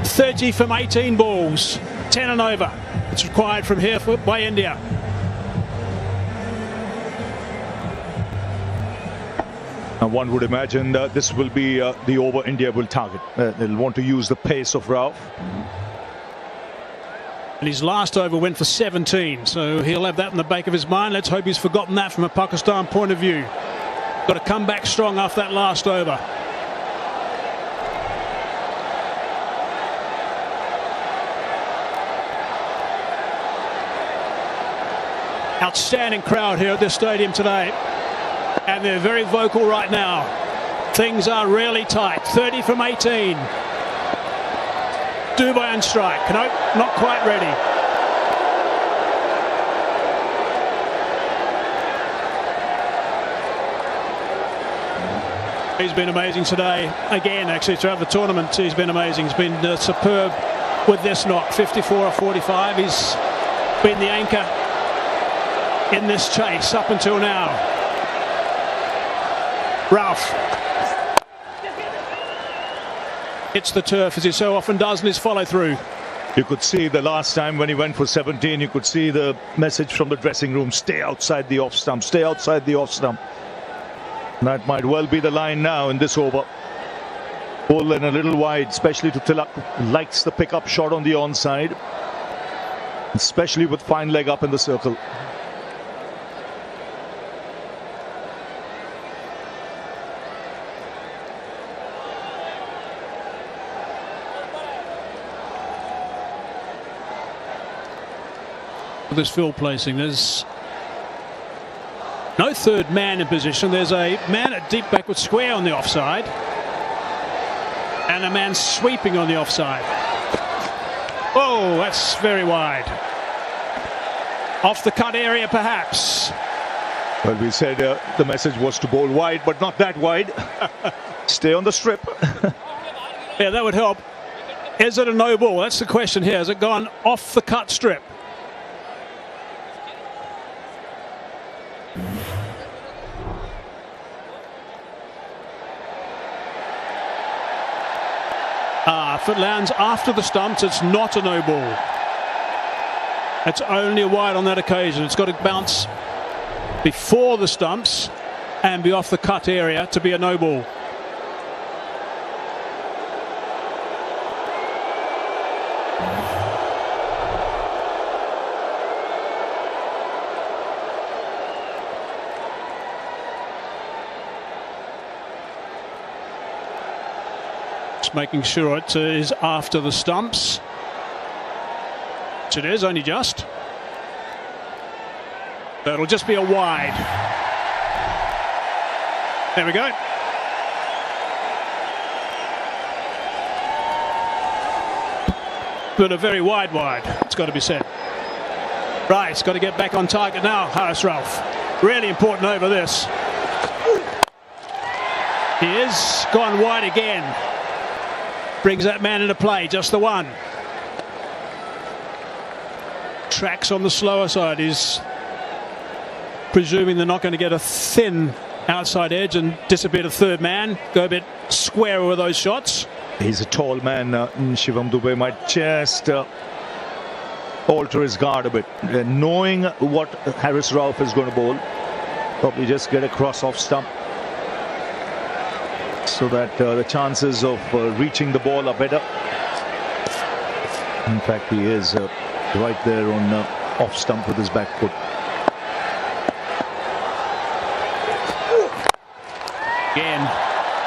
30 from 18 balls, 10 and over. It's required from here by India. And one would imagine that this will be the over India will target. They'll want to use the pace of Rauf. And his last over went for 17, so he'll have that in the back of his mind. Let's hope he's forgotten that from a Pakistan point of view. Got to come back strong after that last over. Outstanding crowd here at this stadium today, and they're very vocal right now. Things are really tight. 30 from 18. Dubai on strike. No, not quite ready. He's been amazing today. Again, actually, throughout the tournament, he's been amazing. He's been superb with this knock. 54 or 45. He's been the anchor in this chase up until now. Rauf hits the turf as he so often does in his follow through. You could see the last time when he went for 17, you could see the message from the dressing room: stay outside the off stump, stay outside the off stump. That might well be the line now in this over. Pull in a little wide, especially to Tilak, who likes the pickup shot on the onside, especially with fine leg up in the circle. This field placing, there's no third man in position. There's a man at deep backward square on the offside and a man sweeping on the offside. Oh, that's very wide. Off the cut area perhaps. Well, we said the message was to bowl wide, but not that wide. Stay on the strip. Yeah, that would help. Is it a no ball? That's the question here. Has it gone off the cut strip? If it lands after the stumps, it's not a no ball. It's only a wide on that occasion. It's got to bounce before the stumps and be off the cut area to be a no ball. Making sure it is after the stumps, which it is, only just. That'll just be a wide. There we go. But a very wide, it's got to be said. Right, it's got to get back on target now, Haris Rauf. Really important over this. He is gone wide again. Brings that man into play, just the one. Tracks on the slower side. He's presuming they're not going to get a thin outside edge and disappear to third man. Go a bit square with those shots. He's a tall man. Shivam Dube might just alter his guard a bit. Knowing what Haris Rauf is going to bowl, probably just get across off stump, so that the chances of reaching the ball are better. In fact, he is right there on off stump with his back foot. Again,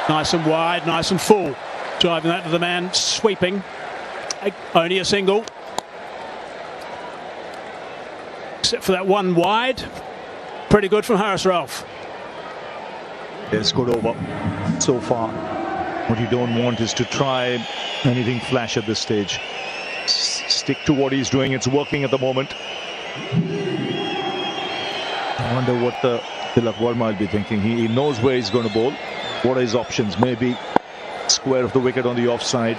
nice and wide, nice and full. Driving that to the man sweeping. Only a single. Except for that one wide. Pretty good from Haris Rauf. It's good over so far. What you don't want is to try anything flash at this stage. Stick to what he's doing. It's working at the moment. I wonder what Tilak Verma will be thinking. He knows where he's going to bowl. What are his options? Maybe square of the wicket on the offside.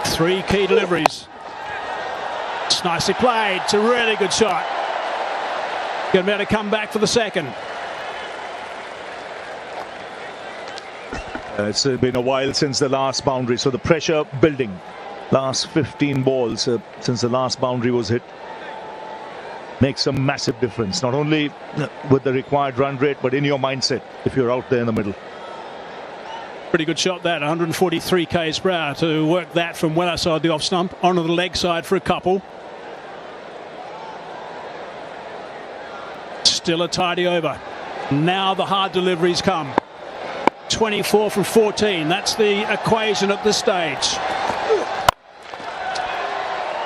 3 key deliveries. It's nicely played. It's a really good shot. Going to be able to come back for the second. It's been a while since the last boundary, so the pressure building. Last 15 balls since the last boundary was hit makes a massive difference, not only with the required run rate, but in your mindset if you're out there in the middle. Pretty good shot that, 143 k's per hour to work that from well outside the off stump onto the leg side for a couple. Still a tidy over. Now the hard deliveries come. 24 from 14. That's the equation at this stage.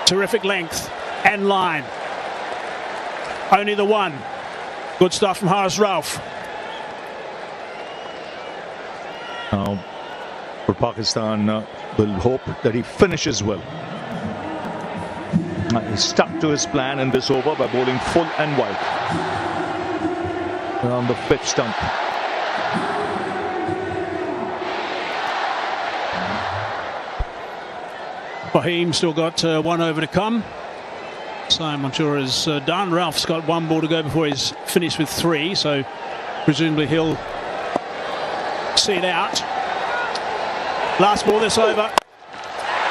Terrific length and line. Only the one. Good stuff from Haris Rauf. Now, for Pakistan, will hope that he finishes well. He stuck to his plan in this over by bowling full and wide around the fifth stump. Fahim still got one over to come. Simon Manchur is done. Ralph's got one ball to go before he's finished with 3, so presumably he'll see it out. Last ball this over.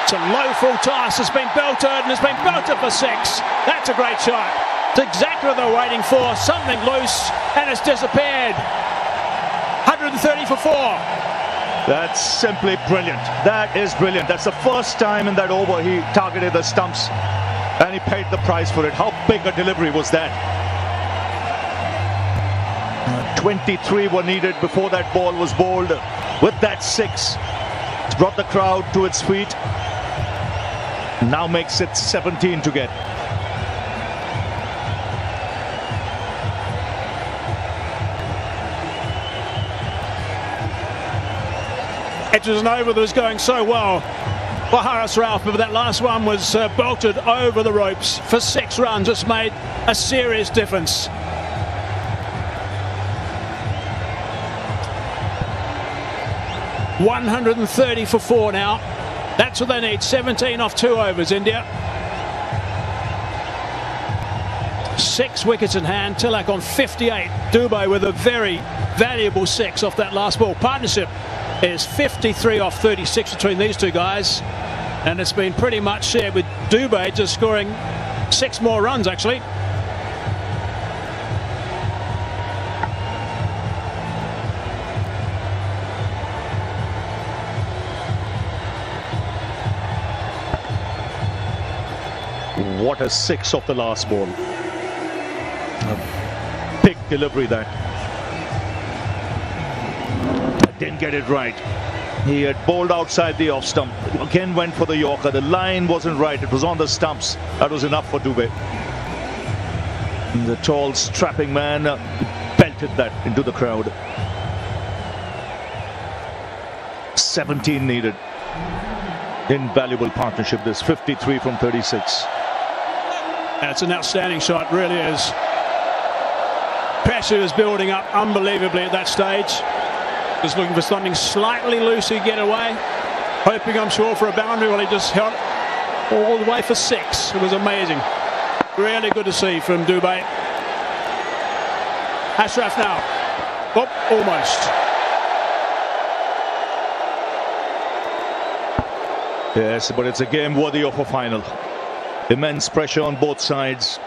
It's a low full toss. It's been belted and it's been belted for 6. That's a great shot. It's exactly what they're waiting for. Something loose and it's disappeared. 130 for 4. That's simply brilliant. That is brilliant. That's the first time in that over he targeted the stumps and he paid the price for it. How big a delivery was that? 23 were needed before that ball was bowled. With that 6, it's brought the crowd to its feet. Now makes it 17 to get. It was an over that was going so well for Haris Rauf, but that last one was bolted over the ropes for 6 runs. It's made a serious difference. $130 for 4 now. That's what they need. 17 off 2 overs, India. 6 wickets in hand. Tilak on 58. Dubey with a very valuable 6 off that last ball. Partnership is 53 off 36 between these two guys, and it's been pretty much shared with Dubey just scoring 6 more runs actually. What a 6 off the last ball. A big delivery that. Didn't get it right. He had bowled outside the off stump. Again went for the Yorker. The line wasn't right. It was on the stumps. That was enough for Dubey. And the tall, strapping man belted that into the crowd. 17 needed. Invaluable partnership, this 53 from 36. That's an outstanding shot, really is. Pressure is building up unbelievably at that stage. Just looking for something slightly loose to get away. Hoping, I'm sure, for a boundary. Well, he just held all the way for 6. It was amazing. Really good to see from Dubey. Ashraf now. Oh, almost. Yes, but it's a game worthy of a final. Immense pressure on both sides.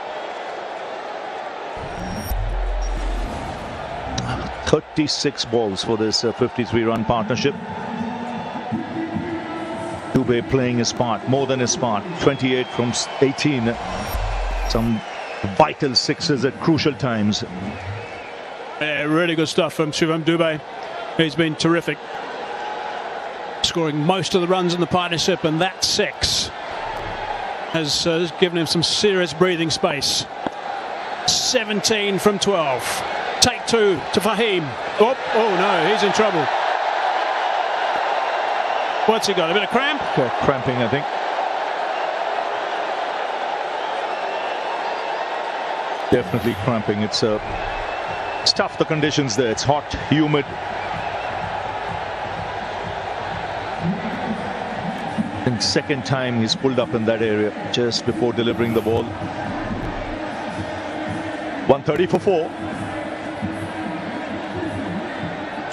36 balls for this 53-run partnership. Dubey playing his part, more than his part. 28 from 18. Some vital 6s at crucial times. Yeah, really good stuff from Shivam Dubey. He's been terrific. Scoring most of the runs in the partnership, and that 6 has given him some serious breathing space. 17 from 12. Take 2 to Fahim. Oh no, he's in trouble. What's he got? A bit of cramp? Cramping, I think. Definitely cramping. It's tough, the conditions there. It's hot, humid. I think second time he's pulled up in that area just before delivering the ball. 130 for 4.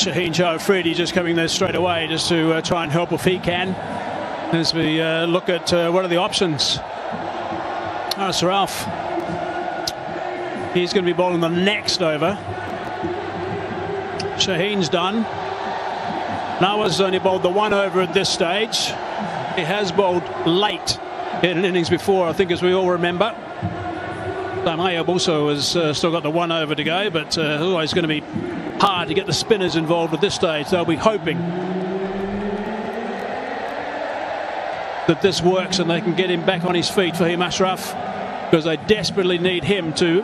Shaheen Joe Afridi just coming there straight away just to try and help if he can. As we look at what are the options. Haris Rauf. He's going to be bowling the next over. Shaheen's done. Nawaz only bowled the one over at this stage. He has bowled late in an innings before, I think, as we all remember. Ayub also has still got the one over to go, but always going to be hard to get the spinners involved at this stage. They'll be hoping that this works and they can get him back on his feet for him, Ashraf, because they desperately need him to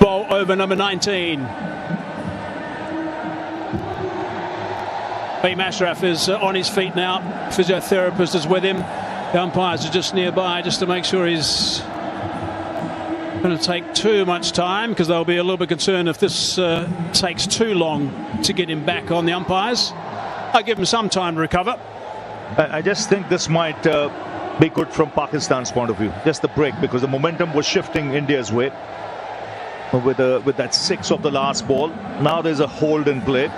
bowl over number 19. Fahim Ashraf is on his feet now. Physiotherapist is with him. The umpires are just nearby just to make sure he's going to take too much time, because they'll be a little bit concerned if this takes too long to get him back on the umpires. I'll give him some time to recover. I just think this might be good from Pakistan's point of view. Just the break, because the momentum was shifting India's way with that 6 of the last ball. Now there's a hold in play.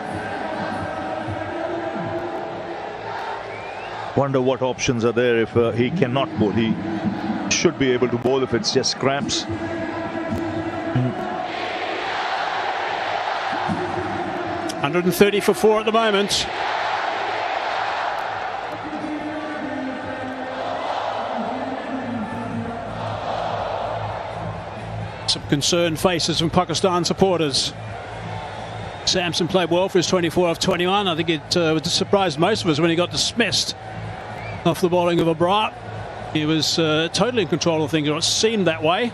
Wonder what options are there if he cannot bowl. He should be able to bowl if it's just cramps. 130 for 4 at the moment. Some concerned faces from Pakistan supporters. Samson played well for his 24 off 21. I think it surprised most of us when he got dismissed off the bowling of Abrar. He was totally in control of things, or it seemed that way.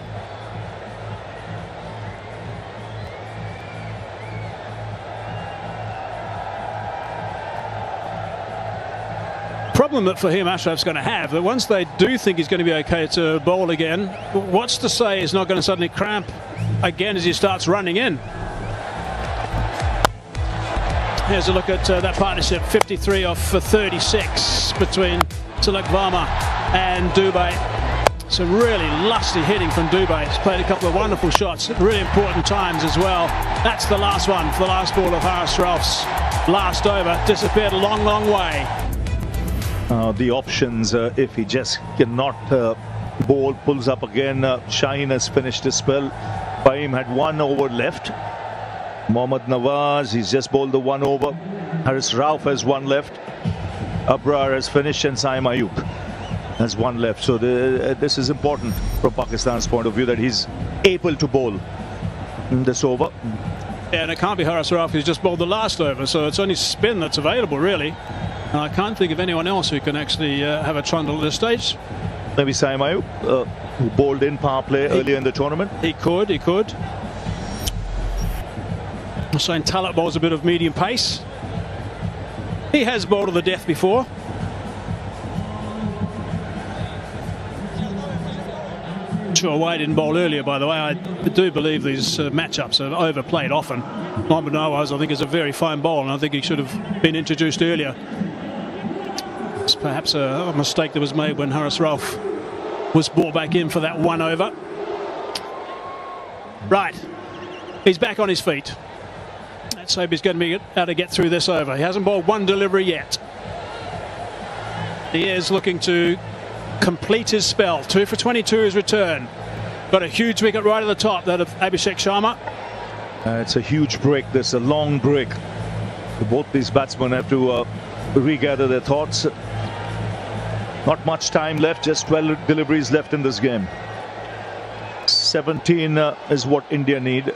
Problem that Fahim Ashraf's going to have, that once they do think he's going to be okay to bowl again, what's to say he's not going to suddenly cramp again as he starts running in? Here's a look at that partnership. 53 off for 36 between Tilak Varma and Dubey. Some really lusty hitting from Dubey. He's played a couple of wonderful shots at really important times as well. That's the last one for the last ball of Haris Rauf's last over. Disappeared a long, long way. The options, if he just cannot bowl, pulls up again. Shaheen has finished his spell. Fahim had 1 over left. Mohammad Nawaz, he's just bowled the 1 over. Haris Rauf has 1 left. Abrar has finished, and Saim Ayub has 1 left. So this is important from Pakistan's point of view, that he's able to bowl this over. Yeah, and it can't be Haris Rauf who's just bowled the last over, so it's only spin that's available, really. And I can't think of anyone else who can actually have a trundle at this stage. Maybe Saim Ayub, who bowled in power play earlier in the tournament. He could. Hussain Talat bowls a bit of medium pace. He has bowled to the death before. Sure, Wade didn't bowl earlier, by the way. I do believe these matchups are overplayed often. Mohammad Nawaz, I think, is a very fine bowler, and I think he should have been introduced earlier. It's perhaps a mistake that was made when Haris Rauf was brought back in for that 1 over. Right, he's back on his feet. Let's hope he's going to be able to get through this over. He hasn't bowled 1 delivery yet. He is looking to complete his spell. 2 for 22 his return. Got a huge wicket right at the top, that of Abhishek Sharma. It's a huge break. This a long break. Both these batsmen have to regather their thoughts. Not much time left, just 12 deliveries left in this game. 17 is what India need.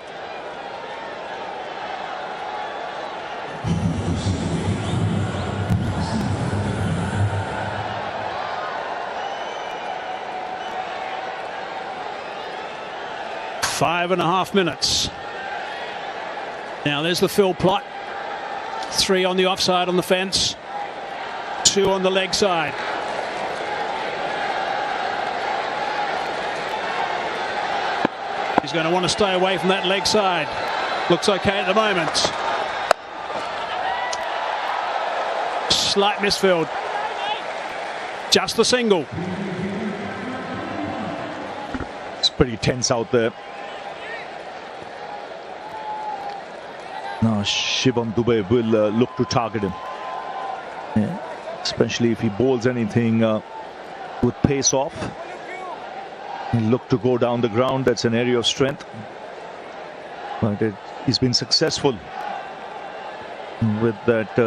Five and a half minutes. Now there's the fill plot. 3 on the offside on the fence. 2 on the leg side. He's going to want to stay away from that leg side. Looks okay at the moment. Slight misfield. Just the single. It's pretty tense out there. No, Shivam Dube will look to target him. Yeah. Especially if he bowls anything with pace off. He'll look to go down the ground. That's an area of strength. But he's been successful with that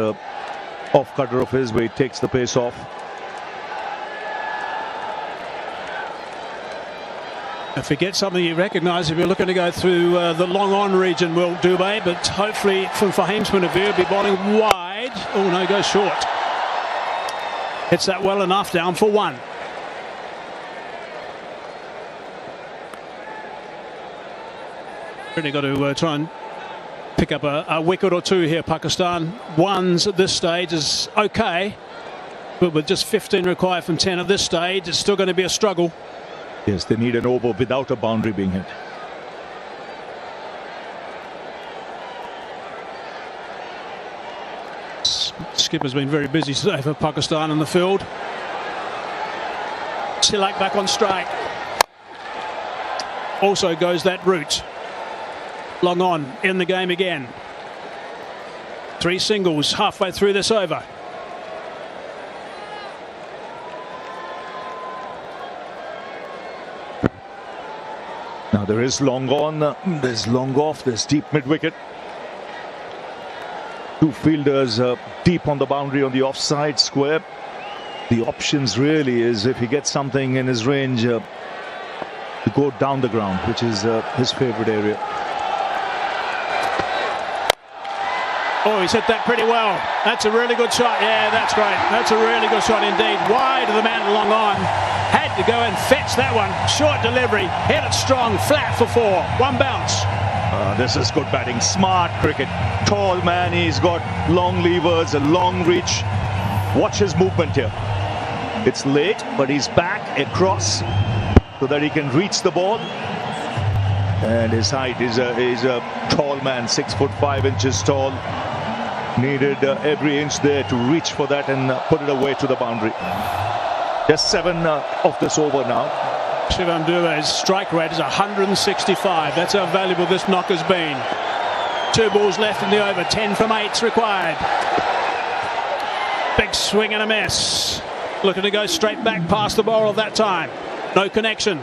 off cutter of his where he takes the pace off. If you get something you recognise, if you're looking to go through the long on region, Will Dube, but hopefully from Fahim's point of view, he'll be bowling wide. Oh no, goes short. Hits that well enough, down for one. Really got to try and pick up a wicket or two here, Pakistan. Ones at this stage is okay, but with just 15 required from 10 at this stage, it's still going to be a struggle. Yes, they need an over without a boundary being hit. Skipper's been very busy today for Pakistan in the field. Tilak back on strike. Also goes that route. Long on in the game again. 3 singles halfway through this over. Now there is long on, there's long off, there's deep mid wicket. 2 fielders deep on the boundary on the offside square. The options really is if he gets something in his range to go down the ground, which is his favourite area. Oh, he's hit that pretty well. That's a really good shot. Yeah, that's great. That's a really good shot indeed. Wide of the man, long on. Had to go and fetch that one. Short delivery. Hit it strong. Flat for 4. 1 bounce. This is good batting. Smart cricket. Tall man. He's got long levers, a long reach. Watch his movement here. It's late, but he's back across so that he can reach the ball. And his height is a tall man, 6'5" tall. Needed every inch there to reach for that and put it away to the boundary. Just 7 of this over now. Shivam Dube's strike rate is 165. That's how valuable this knock has been. 2 balls left in the over. 10 from 8's required. Big swing and a miss. Looking to go straight back past the bowler that time. No connection.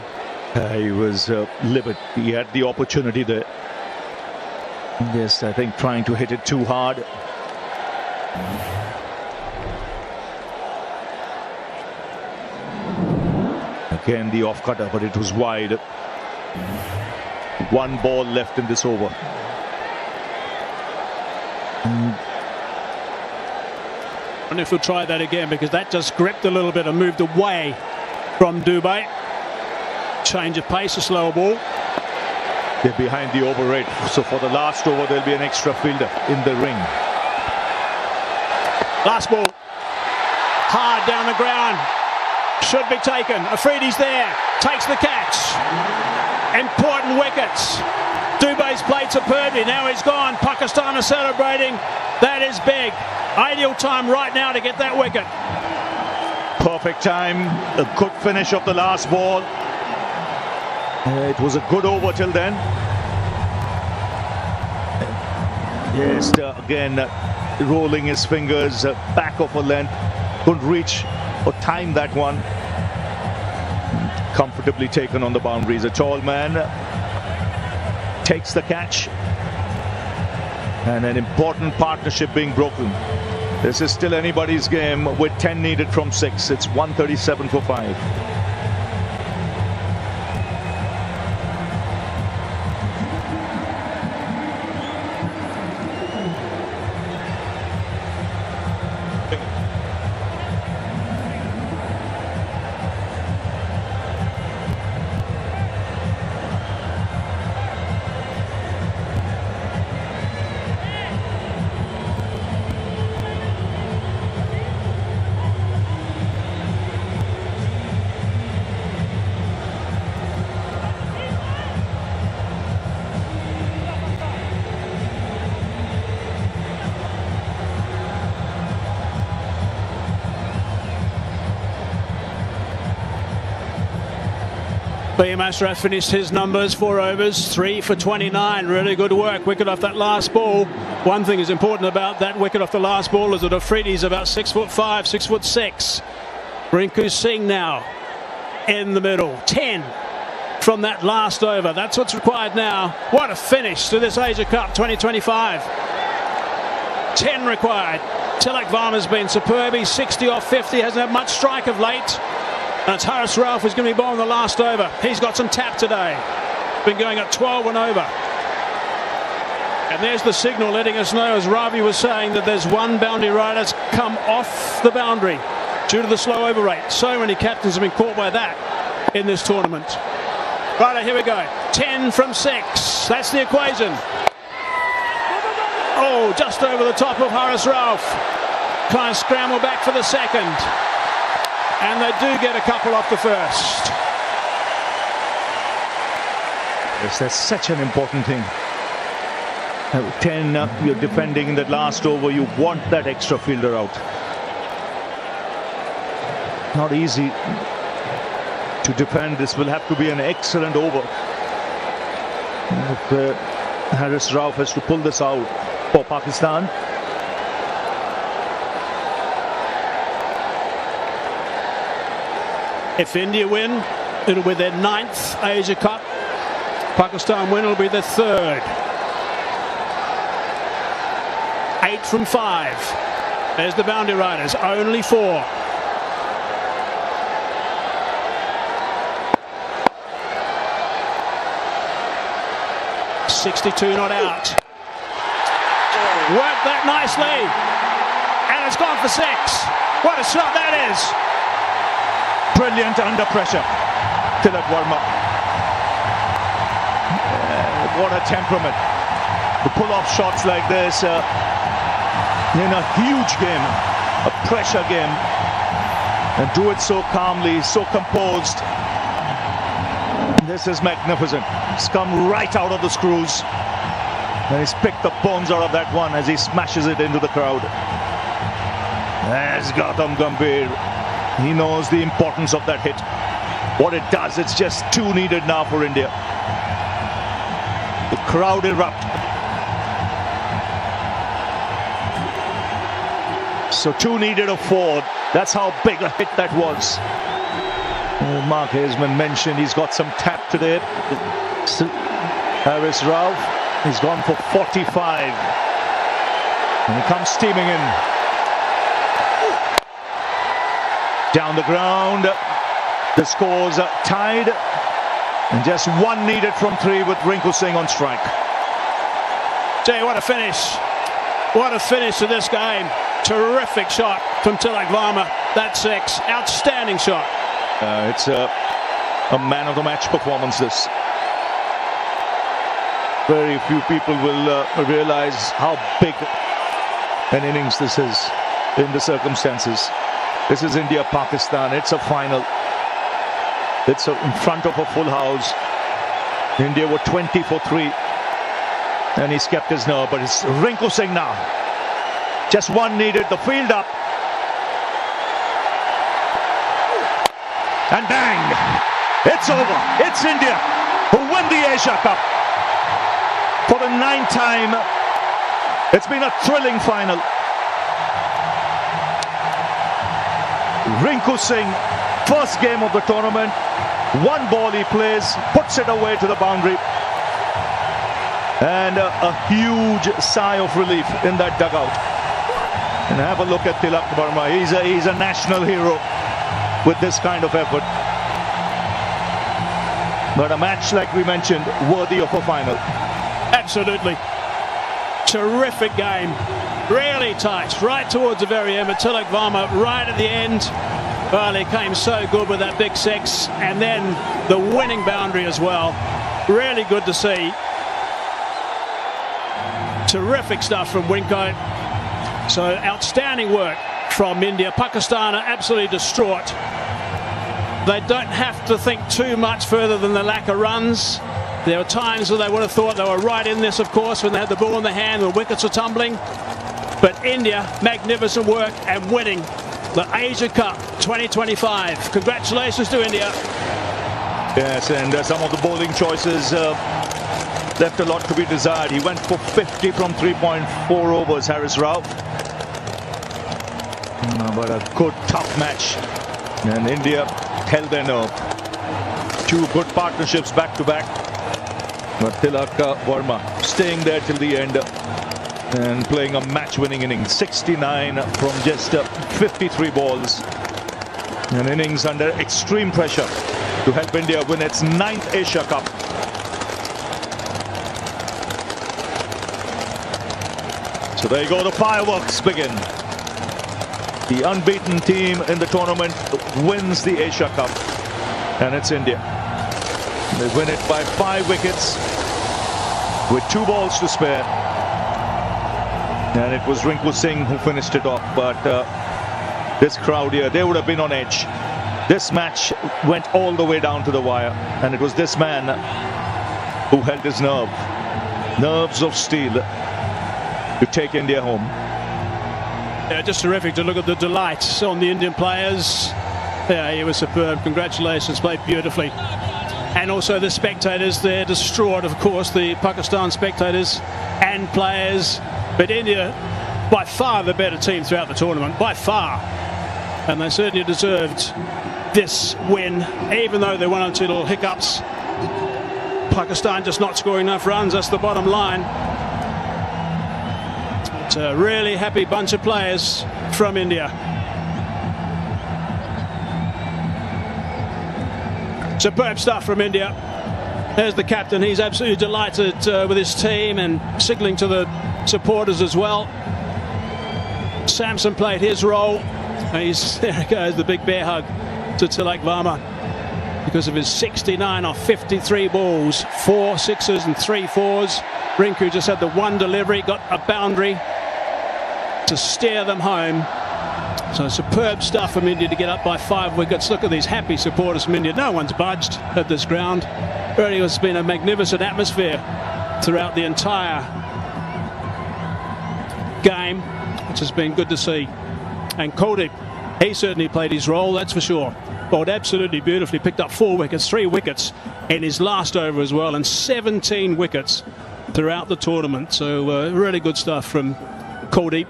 He was livid. He had the opportunity there. Yes, I think trying to hit it too hard. Again, the off cutter, but it was wide. 1 ball left in this over. I wonder if we'll try that again, because that just gripped a little bit and moved away from Dube. Change of pace, a slower ball. They're behind the over rate, so for the last over there'll be an extra fielder in the ring. Last ball. Hard down the ground. Should be taken. Afridi's there. Takes the catch. Important wickets. Dube's played superbly. Now he's gone. Pakistan are celebrating. That is big. Ideal time right now to get that wicket. Perfect time. A good finish of the last ball. It was a good over till then. Yes, again, rolling his fingers back of a length. Couldn't reach or time that one. Comfortably taken on the boundaries. A tall man takes the catch. And an important partnership being broken. This is still anybody's game with 10 needed from 6. It's 137 for 5. Fahim Ashraf finished his numbers, 4 overs, 3 for 29. Really good work. Wicket off that last ball. One thing is important about that wicket off the last ball is that Afridi's about 6'5", 6'6". Rinku Singh now in the middle. 10 from that last over. That's what's required now. What a finish to this Asia Cup 2025. 10 required. Tilak Varma's been superb. He's 60 off 50. Hasn't had much strike of late. And it's Haris Rauf who's going to be bowling the last over. He's got some tap today. Been going at 12 and over. And there's the signal letting us know, as Ravi was saying, that there's one boundary rider that's come off the boundary due to the slow over rate. So many captains have been caught by that in this tournament. Right, here we go. 10 from 6. That's the equation. Oh, just over the top of Haris Rauf. Trying to scramble back for the second. And they do get a couple off the first. Yes, that's such an important thing. 10, you're defending in that last over. You want that extra fielder out. Not easy to defend. This will have to be an excellent over. If Haris Rauf has to pull this out for Pakistan. If India win, it'll be their 9th Asia Cup. Pakistan win, it'll be their 3rd. 8 from 5. There's the boundary riders, only 4. .62 not out. Worked that nicely. And it's gone for 6. What a shot that is. Brilliant under pressure. Tilak Varma. What a temperament. To pull off shots like this in a huge game, a pressure game, and do it so calmly, so composed. This is magnificent. It's come right out of the screws. And he's picked the bones out of that one as he smashes it into the crowd. There's Gautam Gambhir. He knows the importance of that hit. What it does, it's just 2 needed now for India. The crowd erupt. So 2 needed of 4. That's how big a hit that was. Mark Haseman mentioned he's got some tap today. Haris Rauf, he's gone for 45. And he comes steaming in. Down the ground, the score's tied. And just 1 needed from 3 with Rinku Singh on strike. Jay, what a finish. What a finish to this game. Terrific shot from Tilak Varma. That's 6. Outstanding shot. It's a man of the match performance, this. Very few people will realize how big an innings this is in the circumstances. This is India-Pakistan. It's a final. It's in front of a full house. India were 20 for 3. And he's kept his nerve, but it's Rinku Singh now. Just 1 needed, the field up. And bang! It's over. It's India who win the Asia Cup. For the 9th time. It's been a thrilling final. Rinku Singh, first game of the tournament. 1 ball he plays, puts it away to the boundary. And a huge sigh of relief in that dugout. And have a look at Tilak Varma. He's a national hero with this kind of effort. But a match, like we mentioned, worthy of a final. Absolutely. Terrific game. Really tight. Right towards the very end. But Tilak Varma right at the end. Well, he came so good with that big 6. And then the winning boundary as well. Really good to see. Terrific stuff from Winko. So outstanding work from India. Pakistan are absolutely distraught. They don't have to think too much further than the lack of runs. There were times where they would have thought they were right in this, of course, when they had the ball in the hand, the wickets were tumbling. But India, magnificent work and winning the Asia Cup 2025. Congratulations to India. Yes, and some of the bowling choices left a lot to be desired. He went for 50 from 3.4 overs, Haris Rao. But a good, tough match. And India held their nerve. Two good partnerships back to back. But Tilak Verma staying there till the end and playing a match-winning innings. 69 from just 53 balls. An innings under extreme pressure to help India win its 9th Asia Cup. So there you go, the fireworks begin. The unbeaten team in the tournament wins the Asia Cup, and it's India. They win it by 5 wickets with 2 balls to spare. And it was Rinku Singh who finished it off, but this crowd here, they would have been on edge. This match went all the way down to the wire, and it was this man who held his nerves of steel to take India home. Yeah, just terrific to look at the delight on the Indian players. Yeah, he was superb. Congratulations, played beautifully. And also the spectators, they're distraught, of course, the Pakistan spectators and players. But India, by far the better team throughout the tournament, by far. And they certainly deserved this win, even though there were 1 or 2 little hiccups. Pakistan just not scoring enough runs, that's the bottom line. It's a really happy bunch of players from India. Superb stuff from India. There's the captain. He's absolutely delighted with his team and signalling to the supporters as well. Samson played his role. There he goes, the big bear hug to Tilak Verma because of his 69 off 53 balls, 4 sixes and 3 fours. Rinku just had the 1 delivery, got a boundary to steer them home. So superb stuff from India to get up by 5 wickets. Look at these happy supporters from India. No one's budged at this ground. Really has been a magnificent atmosphere throughout the entire game, which has been good to see. And Kuldeep, he certainly played his role, that's for sure. Bowled absolutely beautifully, picked up 4 wickets, 3 wickets in his last over as well, and 17 wickets throughout the tournament. So really good stuff from Kuldeep.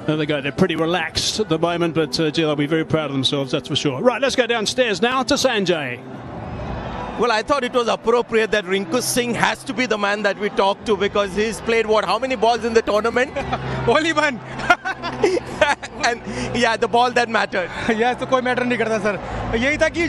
There they go, they're pretty relaxed at the moment, but gee, they'll be very proud of themselves, that's for sure. Right, let's go downstairs now to Sanjay. Well, I thought it was appropriate that Rinku Singh has to be the man that we talk to, because he's played, what, how many balls in the tournament? Only 1. And yeah, the ball that mattered. Yes, तो कोई matter नहीं करता sir. यही था कि